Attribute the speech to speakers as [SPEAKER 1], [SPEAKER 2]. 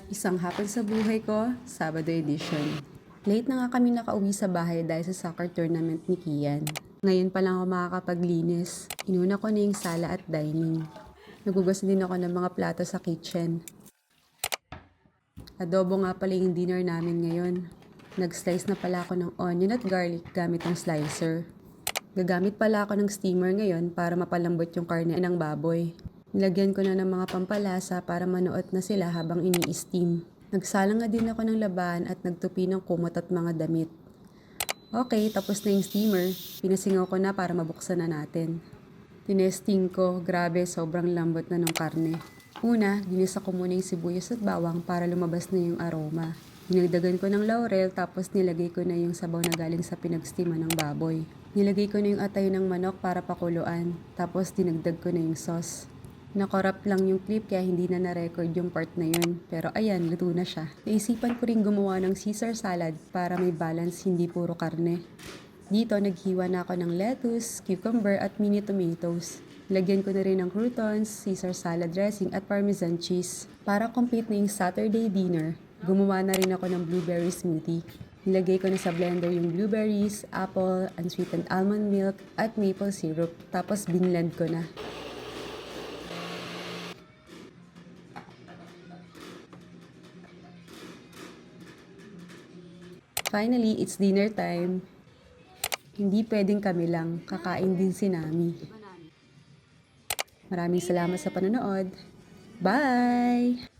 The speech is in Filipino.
[SPEAKER 1] Isang hapon sa buhay ko, Sabado edition. Late na nga kami nakauwi sa bahay dahil sa soccer tournament ni Kian. Ngayon pa lang ako makakapaglinis. Inuna ko na yung sala at dining. Nagugas din ako ng mga plato sa kitchen. Adobo nga pala yung dinner namin ngayon. Nag-slice na pala ako ng onion at garlic gamit ang slicer. Gagamit pala ako ng steamer ngayon para mapalambot yung karne ng baboy. Nilagyan ko na ng mga pampalasa para manuot na sila habang ini-steam. Nagsalang nga din ako ng labahan at nagtupi ng kumot at mga damit. Okay, tapos na yung steamer. Pinasingaw ko na para mabuksan na natin. Tinesting ko, grabe, sobrang lambot na ng karne. Una, ginisa ko muna yung sibuyas at bawang para lumabas na yung aroma. Dinagdagan ko ng laurel tapos nilagay ko na yung sabaw na galing sa pinagsteaman ng baboy. Nilagay ko na yung atay ng manok para pakuluan, tapos dinagdag ko na yung sauce. Nakorap lang yung clip kaya hindi na na-record yung part na yun. Pero ayan, luto na siya. Naisipan ko rin gumawa ng Caesar salad para may balance, hindi puro karne. Dito, naghiwa na ako ng lettuce, cucumber at mini tomatoes. Lagyan ko na rin ng croutons, Caesar salad dressing at parmesan cheese. Para complete na yung Saturday dinner, gumawa na rin ako ng blueberry smoothie. Nilagay ko na sa blender yung blueberries, apple, unsweetened almond milk at maple syrup. Tapos binlend ko na. Finally, it's dinner time. Hindi pwedeng kami lang, kakain din si Nami. Maraming salamat sa panonood. Bye!